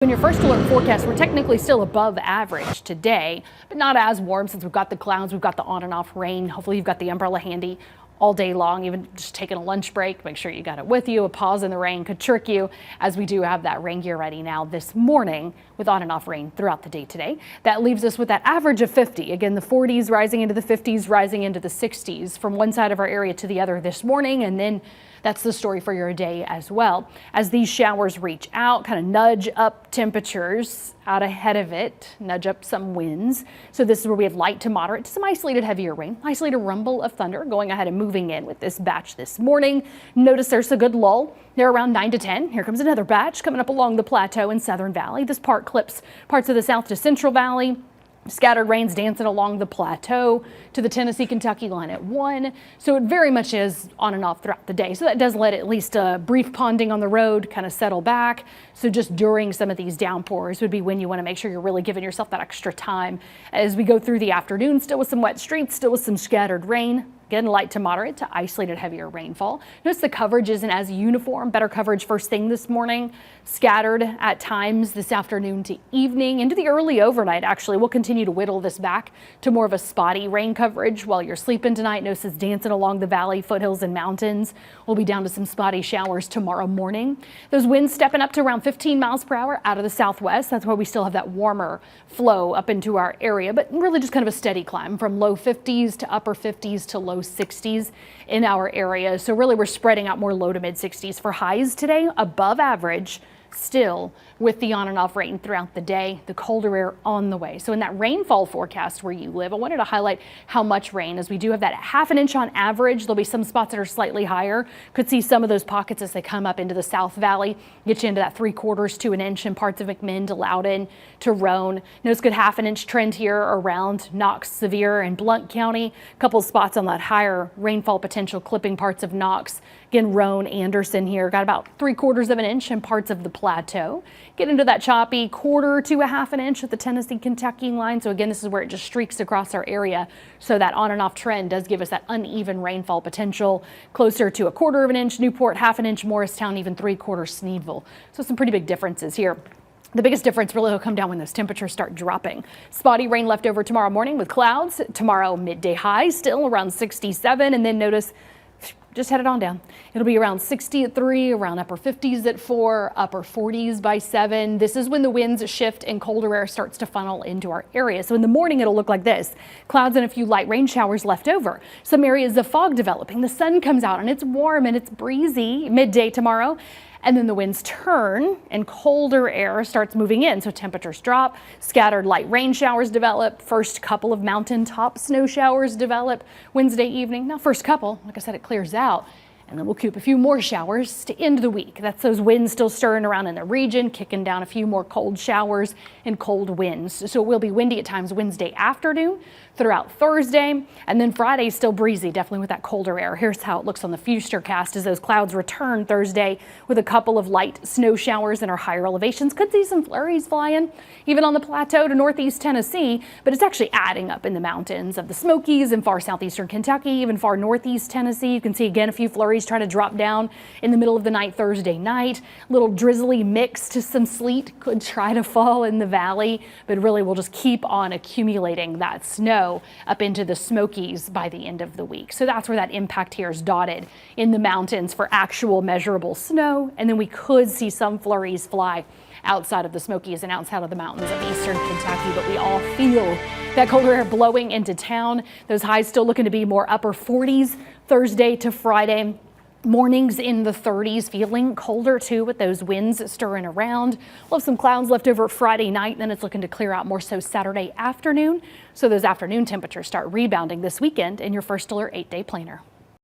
In your first alert forecast, we're technically still above average today, but not as warm since we've got the clouds, we've got the on and off rain. Hopefully you've got the umbrella handy all day long, even just taking a lunch break. Make sure you got it with you. A pause in the rain could trick you, as we do have that rain gear ready now this morning with on and off rain throughout the day today. That leaves us with that average of 50. Again, the 40s rising into the 50s, rising into the 60s from one side of our area to the other this morning, and then that's the story for your day as well. As these showers reach out, kind of nudge up temperatures out ahead of it, nudge up some winds. So this is where we have light to moderate to some isolated heavier rain, isolated rumble of thunder going ahead and moving in with this batch this morning. Notice there's a good lull. They're around 9 to 10. Here comes another batch coming up along the plateau in Southern Valley. This part clips parts of the South to Central Valley. Scattered rains dancing along the plateau to the Tennessee-Kentucky line at 1. So it very much is on and off throughout the day. So that does let at least a brief ponding on the road kind of settle back. So just during some of these downpours would be when you want to make sure you're really giving yourself that extra time as we go through the afternoon, still with some wet streets, still with some scattered rain. Again, light to moderate to isolated heavier rainfall. Notice the coverage isn't as uniform. Better coverage first thing this morning. Scattered at times this afternoon to evening into the early overnight. Actually, we'll continue to whittle this back to more of a spotty rain coverage while you're sleeping tonight. Notice it's dancing along the valley, foothills and mountains. We'll be down to some spotty showers tomorrow morning. Those winds stepping up to around 15 miles per hour out of the southwest. That's why we still have that warmer flow up into our area, but really just kind of a steady climb from low 50s to upper 50s to low 60s in our area. So really we're spreading out more low to mid 60s for highs today, above average still with the on and off rain throughout the day, the colder air on the way. So in that rainfall forecast where you live, I wanted to highlight how much rain, as we do have that ½ inch on average. There'll be some spots that are slightly higher. Could see some of those pockets as they come up into the South Valley, get you into that 3/4 to an inch in parts of McMinn to Loudoun to Roan. Notice good ½ inch trend here around Knox, Sevier and Blount County. A couple spots on that higher rainfall potential clipping parts of Knox. Again, Roan, Anderson here got about 3/4 of an inch in parts of the plateau. Get into that choppy 1/4 to ½ inch at the Tennessee-Kentucky line. So again, this is where it just streaks across our area. So that on and off trend does give us that uneven rainfall potential closer to 1/4 inch, Newport, ½ inch, Morristown, even 3/4 Sneedville. So some pretty big differences here. The biggest difference really will come down when those temperatures start dropping. Spotty rain left over tomorrow morning with clouds. Tomorrow midday high still around 67, and then notice just headed on down. It'll be around 60 at 3, around upper 50s at 4, upper 40s by 7. This is when the winds shift and colder air starts to funnel into our area. So in the morning, it'll look like this. Clouds and a few light rain showers left over. Some areas of fog developing. The sun comes out and it's warm and it's breezy midday tomorrow. And then the winds turn and colder air starts moving in. So temperatures drop, scattered light rain showers develop, first couple of mountaintop snow showers develop Wednesday evening. Now first couple, like I said, it clears out. And then we'll keep a few more showers to end the week. That's those winds still stirring around in the region, kicking down a few more cold showers and cold winds. So it will be windy at times Wednesday afternoon throughout Thursday. And then Friday still breezy, definitely with that colder air. Here's how it looks on the Futurecast as those clouds return Thursday with a couple of light snow showers in our higher elevations. Could see some flurries flying even on the plateau to northeast Tennessee, but it's actually adding up in the mountains of the Smokies and far southeastern Kentucky, even far northeast Tennessee. You can see again a few flurries try to drop down in the middle of the night Thursday night. Little drizzly mix to some sleet could try to fall in the valley, but really we'll just keep on accumulating that snow up into the Smokies by the end of the week. So that's where that impact here is dotted in the mountains for actual measurable snow. And then we could see some flurries fly outside of the Smokies and outside of the mountains of eastern Kentucky, but we all feel that colder air blowing into town. Those highs still looking to be more upper 40s Thursday to Friday. Mornings in the 30s, feeling colder too with those winds stirring around. We'll have some clouds left over Friday night, and then it's looking to clear out more so Saturday afternoon. So those afternoon temperatures start rebounding this weekend in your first alert 8-day planner.